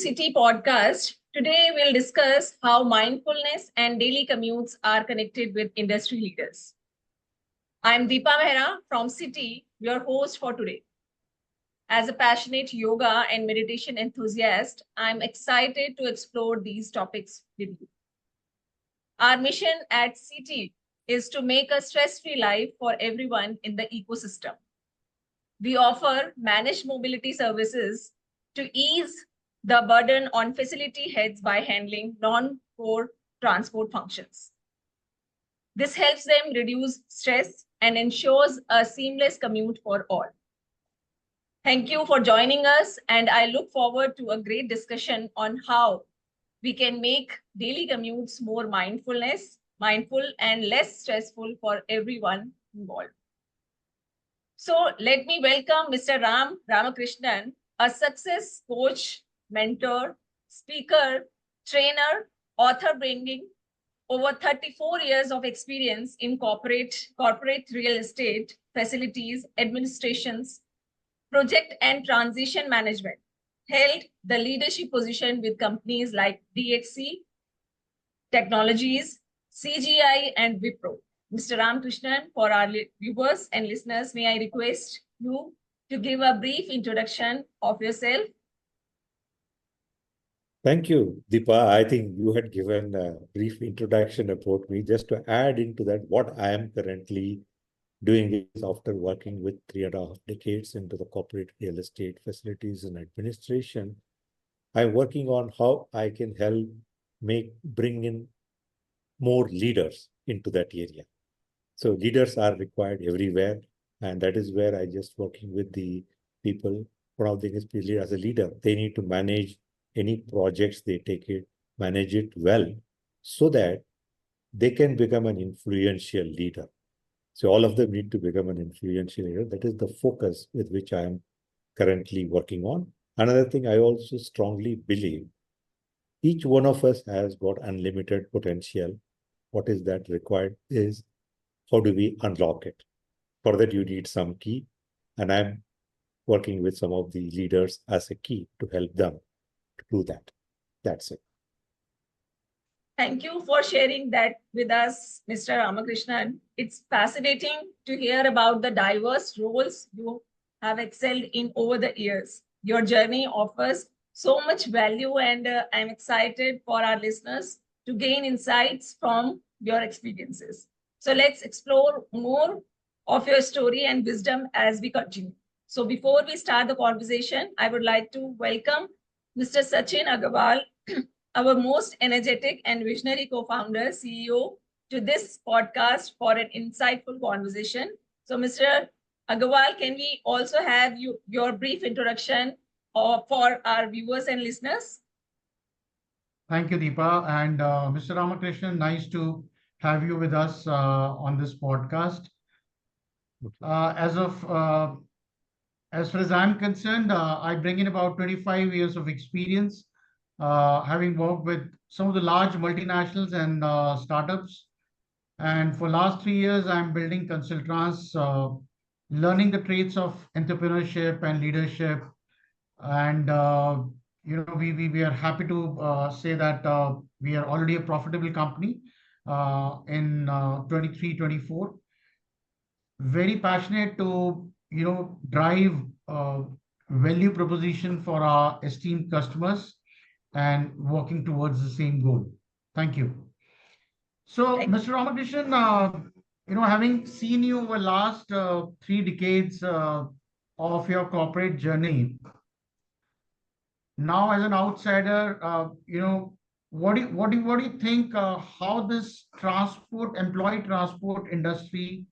City podcast. Today we'll discuss how mindfulness and daily commutes are connected with industry leaders. I'm Deepa Mehra from City, your host for today. As a passionate yoga and meditation enthusiast, I'm excited to explore these topics with you. Our mission at City is to make a stress-free life for everyone in the ecosystem. We offer managed mobility services to ease the burden on facility heads by handling non-core transport functions. This helps them reduce stress and ensures a seamless commute for all. Thank you for joining us, and I look forward to a great discussion on how we can make daily commutes more mindful and less stressful for everyone involved. So let me welcome Mr. Ramakrishnan, a success coach, mentor, speaker, trainer, author, bringing over 34 years of experience in corporate real estate, facilities, administrations, project and transition management. Held the leadership position with companies like DXC Technologies, CGI, and Wipro. Mr. Ramakrishnan, for our viewers and listeners, may I request you to give a brief introduction of yourself? Thank you, Deepa. I think you had given a brief introduction about me. Just to add into that, what I am currently doing is, after working with 3.5 decades into the corporate real estate, facilities, and administration, I'm working on how I can help bring in more leaders into that area. So leaders are required everywhere, and that is where I just working with the people. One of the things is, as a leader, they need to manage any projects they take it, manage it well, so that they can become an influential leader. So all of them need to become an influential leader. That is the focus with which I am currently working on. Another thing I also strongly believe, each one of us has got unlimited potential. What is that required is, how do we unlock it? For that, you need some key. And I'm working with some of the leaders as a key to help them to do that. That's it. Thank you for sharing that with us, Mr. Ramakrishnan. It's fascinating to hear about the diverse roles you have excelled in over the years. Your journey offers so much value, and I'm excited for our listeners to gain insights from your experiences. So let's explore more of your story and wisdom as we continue. So before we start the conversation, I would like to welcome Mr. Sachin Agarwal, our most energetic and visionary co-founder, CEO, to this podcast for an insightful conversation. So Mr. Agarwal, can we also have your brief introduction for our viewers and listeners? Thank you, Deepa. And Mr. Ramakrishnan, nice to have you with us on this podcast. As far as I'm concerned, I bring in about 25 years of experience, having worked with some of the large multinationals and startups. And for last 3 years, I'm building Consulttrans, learning the traits of entrepreneurship and leadership. And we are happy to say that we are already a profitable company in 23-24. Very passionate to drive value proposition for our esteemed customers and working towards the same goal. Thank you. So, Mr. Ramakrishnan, having seen you over last 3 decades of your corporate journey, now as an outsider, what do you think how this employee transport industry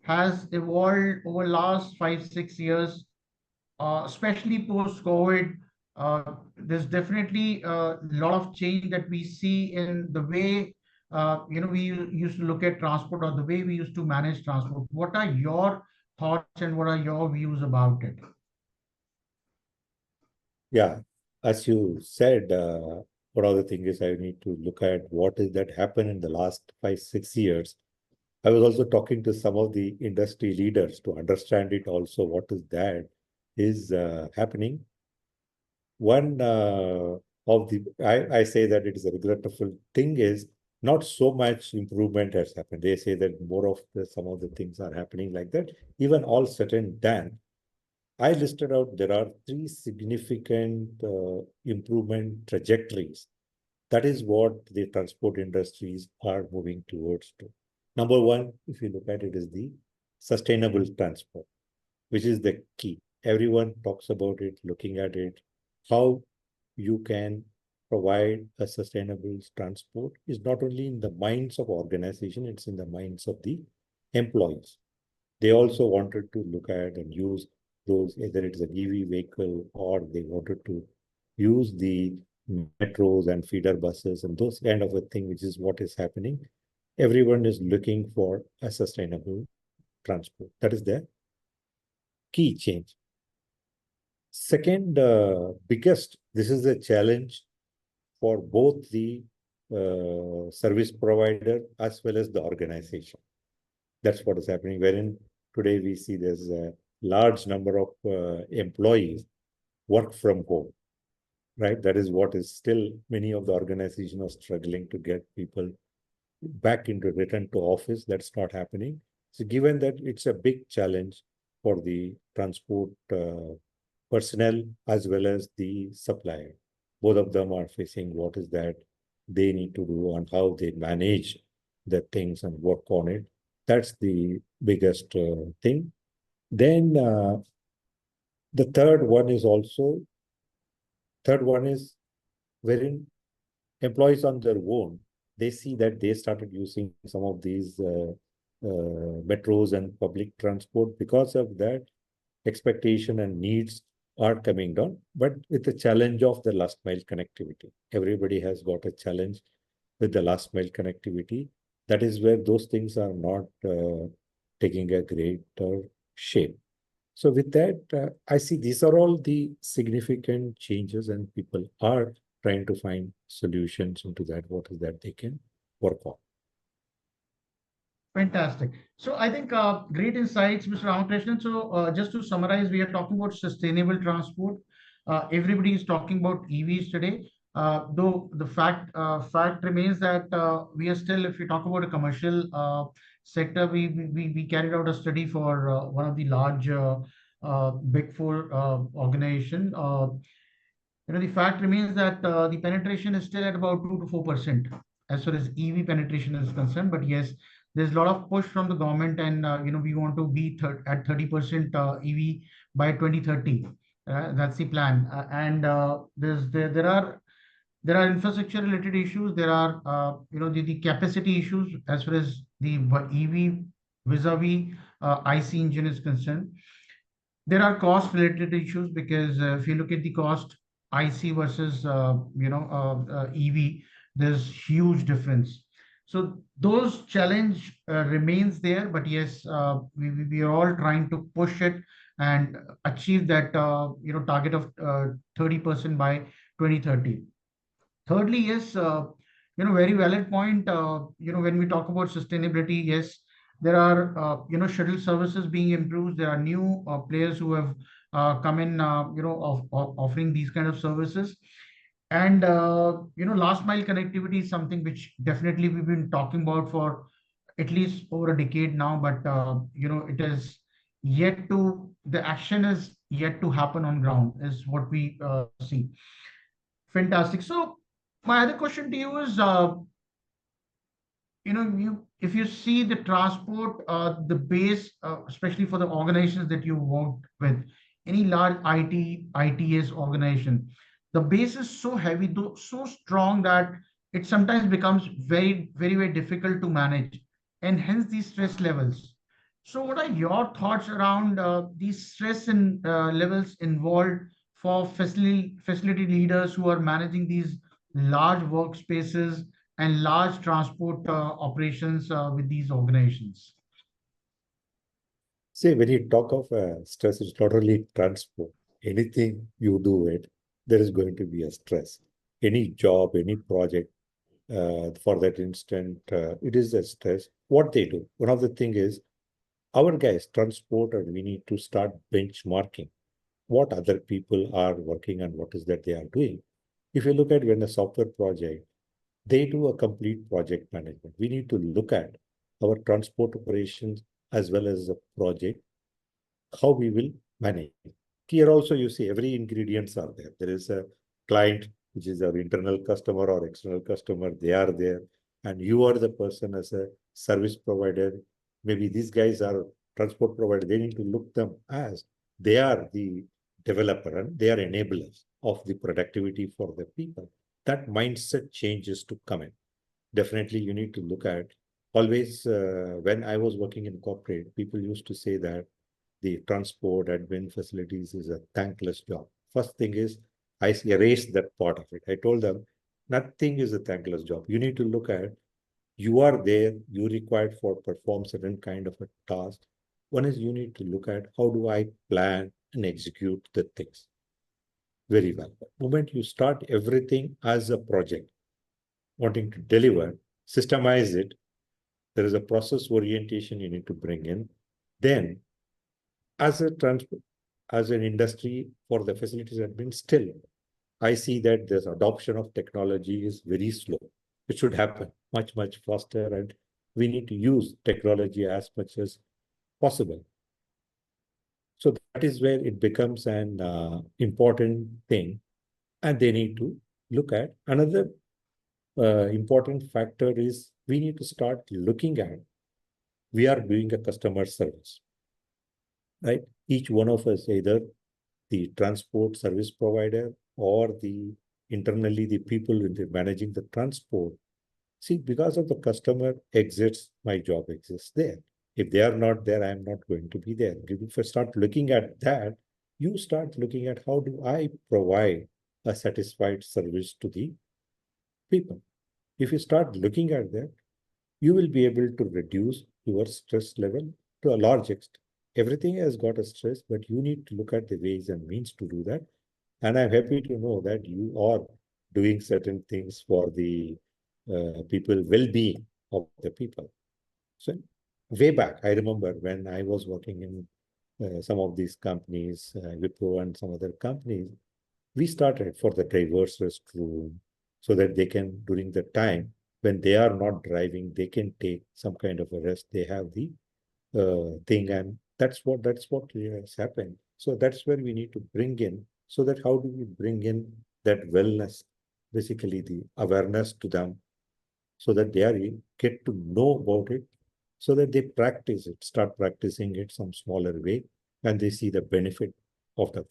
has evolved over last 5-6 years, especially post-COVID? There's definitely a lot of change that we see in the way we used to look at transport, or the way we used to manage transport. What are your thoughts and what are your views about it? Yeah, as you said, one of the things is I need to look at what is that happened in the last 5-6 years. I was also talking to some of the industry leaders to understand it also, what is that is happening. one of the, I say that it is a regrettable thing is not so much improvement has happened. They say that more of some of the things are happening like that. Even all said and done, I listed out there are three significant improvement trajectories. That is what the transport industries are moving towards to. Number one, if you look at it, is the sustainable transport, which is the key. Everyone talks about it, looking at it. How you can provide a sustainable transport is not only in the minds of organization, it's in the minds of the employees. They also wanted to look at and use those, either it's an EV vehicle or they wanted to use the metros and feeder buses and those kind of a thing, which is what is happening. Everyone is looking for a sustainable transport. That is the key change. Second, biggest, this is a challenge for both the service provider as well as the organization. That's what is happening, wherein today we see there's a large number of employees work from home, right? That is what is still many of the organizations are struggling to get people back into return to office. That's not happening. So given that it's a big challenge for the transport personnel as well as the supplier, both of them are facing what is that they need to do and how they manage the things and work on it. That's the biggest thing. Then the third one is wherein employees on their own, they see that they started using some of these metros and public transport. Because of that, expectation and needs are coming down, but with the challenge of the last mile connectivity. Everybody has got a challenge with the last mile connectivity. That is where those things are not taking a great shape. So with that, I see these are all the significant changes and people are trying to find solutions into that, what is that they can work on. Fantastic. So I think great insights, Mr. Ramakrishnan. So just to summarize, we are talking about sustainable transport. Everybody is talking about EVs today. Though the fact remains that we are still, if you talk about a commercial sector, we carried out a study for one of the large big four organization. The fact remains that the penetration is still at about 2 to 4% as far as EV penetration is concerned. But yes, there's a lot of push from the government, and we want to be at 30% EV by 2030. That's the plan, and there are infrastructure related issues. There are the capacity issues as far as the EV vis-a-vis IC engine is concerned. There are cost related issues because if you look at the cost IC versus EV, there's huge difference. So those challenge remains there, but yes, we are all trying to push it and achieve that target of 30% by 2030. Thirdly, yes, very valid point. When we talk about sustainability, yes, there are shuttle services being improved. There are new players who have come in, offering these kind of services. And last mile connectivity is something which definitely we've been talking about for at least over a decade now. But it is yet to, the action is yet to happen on ground, is what we see. Fantastic. So my other question to you is, if you see the transport, the base, especially for the organizations that you worked with, any large ITS organization, the base is so heavy, though so strong that it sometimes becomes very, very, very difficult to manage, and hence these stress levels. So, what are your thoughts around these stress and levels involved for facility leaders who are managing these large workspaces and large transport operations with these organizations? See, when you talk of stress, it's not only transport. Anything you do it, there is going to be a stress. Any job, any project, for that instant, it is a stress. What they do, one of the thing is, our guys, transporter, we need to start benchmarking. what other people are working and what is that they are doing. If you look at when a software project, they do a complete project management. We need to look at our transport operations as well as the project, how we will manage. Here also you see every ingredients are there. There is a client, which is our internal customer or external customer, they are there. And you are the person as a service provider. Maybe these guys are transport provider. They need to look them as they are the developer and they are enablers of the productivity for the people. That mindset changes to come in. Definitely you need to look at always when I was working in corporate, people used to say that the transport admin facilities is a thankless job. First thing is, I erased that part of it. I told them, nothing is a thankless job. You need to look at, you are there, you required for perform certain kind of a task. One is you need to look at how do I plan and execute the things very well. The moment you start everything as a project, wanting to deliver, systemize it, there is a process orientation you need to bring in. Then as a transport, as an industry for the facilities admin, still, I see that this adoption of technology is very slow. It should happen much, much faster, and we need to use technology as much as possible. So that is where it becomes an important thing, and they need to look at. Another important factor is we need to start looking at, we are doing a customer service, right? Each one of us, either the transport service provider or the internally the people in the managing the transport. See, because of the customer exists, my job exists there. If they are not there, I'm not going to be there. If I start looking at that, you start looking at how do I provide a satisfied service to the people. If you start looking at that, you will be able to reduce your stress level to a large extent. Everything has got a stress, but you need to look at the ways and means to do that. And I'm happy to know that you are doing certain things for the people well-being of the people. So way back, I remember when I was working in some of these companies, Wipro and some other companies, we started for the drivers restroom so that they can, during the time when they are not driving, they can take some kind of a rest. They have the thing, and that's what has happened. So that's where we need to bring in, so that how do we bring in that wellness, basically the awareness to them, so that they are get to know about it, so that they practice it, start practicing it some smaller way, and they see the benefit of that.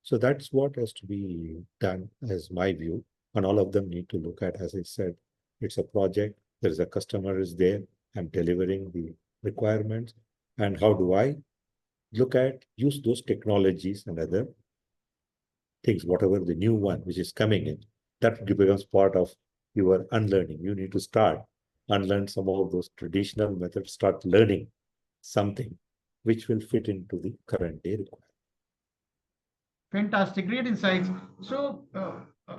So that's what has to be done as my view, and all of them need to look at, as I said, it's a project, there is a customer is there, I'm delivering the requirements, and how do I look at, use those technologies and other things, whatever the new one which is coming in, that becomes part of your unlearning. You need to start unlearn some of those traditional methods, start learning something which will fit into the current day requirement. Fantastic, great insights. So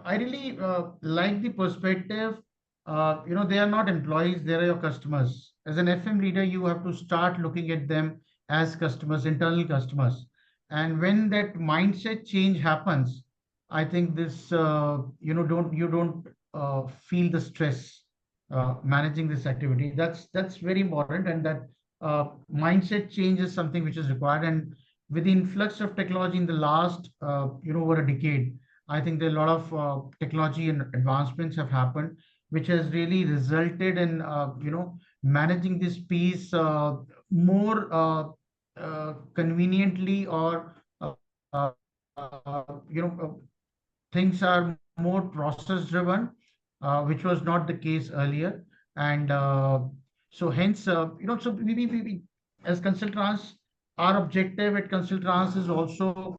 I really like the perspective. They are not employees; they are your customers. As an FM leader, you have to start looking at them as customers, internal customers. And when that mindset change happens, I think this don't feel the stress managing this activity. That's very important, and that mindset change is something which is required. And with the influx of technology in the last over a decade, I think there are a lot of technology and advancements have happened, which has really resulted in managing this piece more conveniently, or uh, things are more process driven, which was not the case earlier. And so hence, so as Consulttrans, our objective at Consulttrans is also,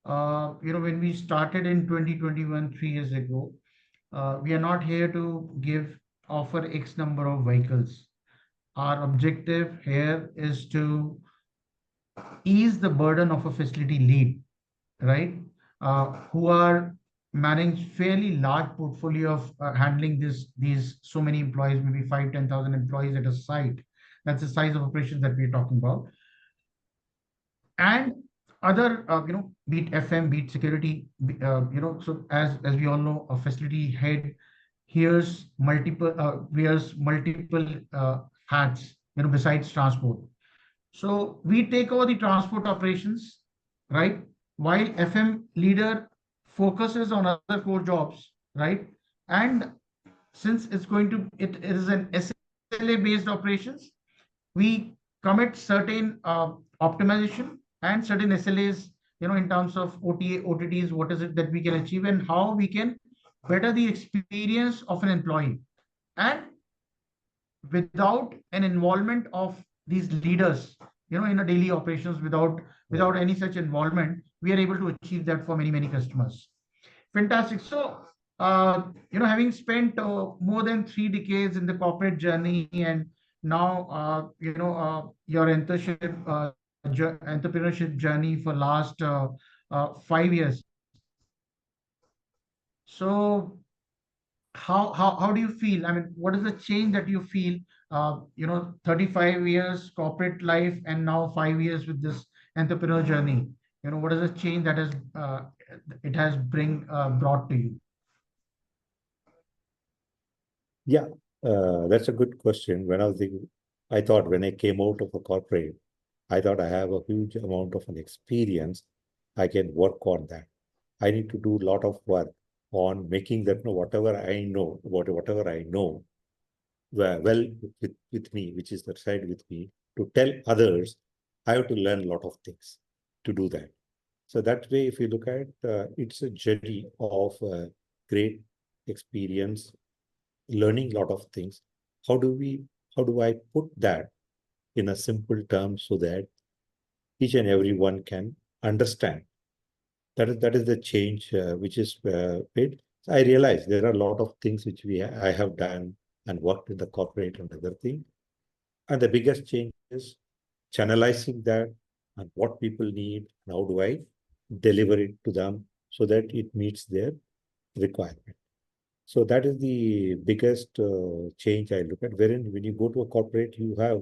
when we started in 2021, 3 years ago, we are not here to offer X number of vehicles. Our objective here is to ease the burden of a facility lead, right? Who are managing fairly large portfolio of handling these so many employees, maybe 5, 10,000 employees at a site. That's the size of operations that we're talking about. And other, be it FM, be it security, so as we all know, a facility head wears multiple hats, besides transport. So we take over the transport operations, right? While FM leader focuses on other core jobs, right? And since it is an SLA based operations, we commit certain optimization and certain SLAs, in terms of OTA, OTTs, what is it that we can achieve and how we can better the experience of an employee. And without an involvement of these leaders, in a daily operations, without any such involvement, we are able to achieve that for many customers. Fantastic. So, having spent more than 3 decades in the corporate journey, and now, your entrepreneurship journey for last 5 years. So, how do you feel? I mean, what is the change that you feel? 35 years corporate life and now 5 years with this entrepreneur journey. What is the change that it has brought to you? Yeah, that's a good question. I thought when I came out of a corporate, I thought I have a huge amount of an experience. I can work on that. I need to do a lot of work on making that whatever I know, whatever I know, well with me, which is the side with me, to tell others, I have to learn a lot of things to do that. So that way, if you look at it's a journey of great experience, learning a lot of things. How do I put that in a simple term so that each and everyone can understand? That is the change which is made. So I realize there are a lot of things which I have done and worked in the corporate and other thing. And the biggest change is channelizing that and what people need and how do I deliver it to them so that it meets their requirement. So that is the biggest change I look at. Wherein when you go to a corporate, you have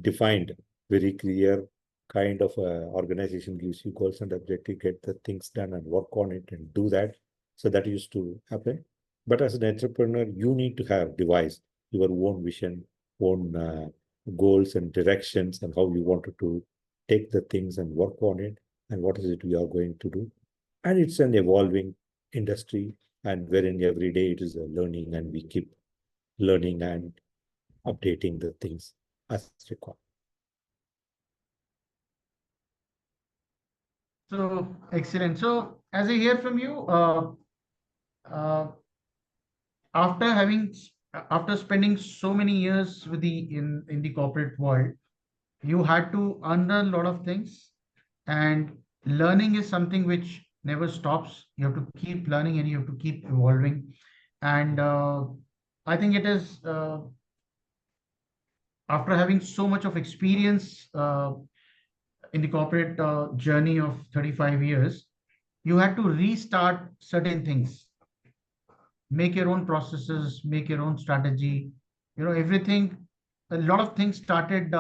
defined very clear kind of organization gives you goals and objective, get the things done and work on it and do that. So that used to happen. But as an entrepreneur, you need to have devised your own vision, own goals and directions and how you wanted to take the things and work on it and what is it we are going to do. And it's an evolving industry and wherein every day it is a learning and we keep learning and updating the things as required. So excellent. So as I hear from you, uh, after spending so many years in the corporate world, you had to unlearn a lot of things, and learning is something which never stops. You have to keep learning and you have to keep evolving. And I think it is after having so much of experience in the corporate journey of 35 years, you had to restart certain things, make your own processes, make your own strategy, everything. A lot of things started,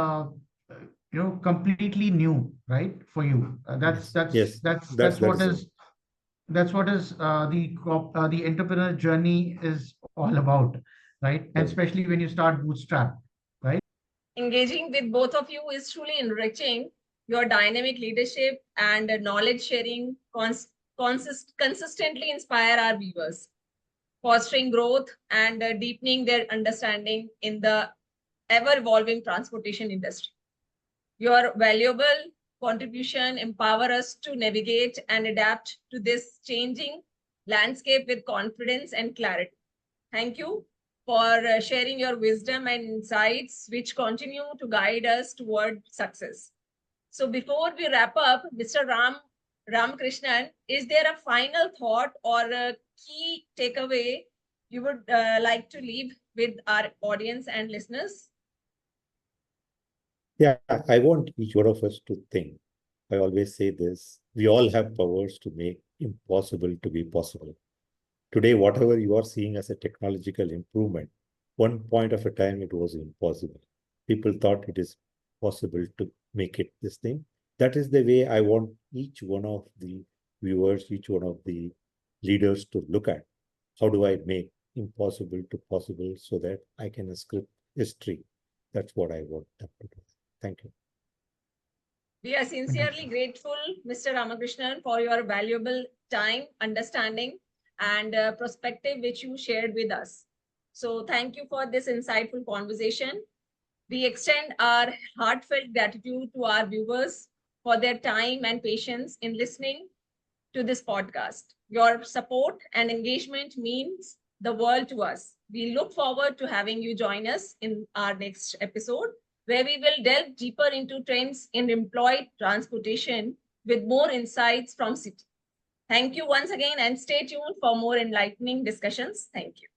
completely new, right? For you. Yes, That's that what is is the entrepreneur journey is all about, right? And especially when you start bootstrap, right? Engaging with both of you is truly enriching. Your dynamic leadership and knowledge sharing consistently inspire our viewers, fostering growth and deepening their understanding in the ever-evolving transportation industry. Your valuable contribution empower us to navigate and adapt to this changing landscape with confidence and clarity. Thank you for sharing your wisdom and insights, which continue to guide us toward success. So before we wrap up, Mr. Ramakrishnan, is there a final thought or a key takeaway you would like to leave with our audience and listeners? Yeah, I want each one of us to think. I always say this, we all have powers to make impossible to be possible. Today, whatever you are seeing as a technological improvement, one point of a time it was impossible. People thought it is possible to make it this thing. That is the way I want each one of the viewers, each one of the leaders to look at. How do I make impossible to possible so that I can script history? That's what I want them to do. Thank you. We are sincerely grateful, Mr. Ramakrishnan, for your valuable time, understanding, and perspective which you shared with us. So thank you for this insightful conversation. We extend our heartfelt gratitude to our viewers for their time and patience in listening to this podcast. Your support and engagement means the world to us. We look forward to having you join us in our next episode, where we will delve deeper into trends in employed transportation with more insights from City. Thank you once again and stay tuned for more enlightening discussions. Thank you.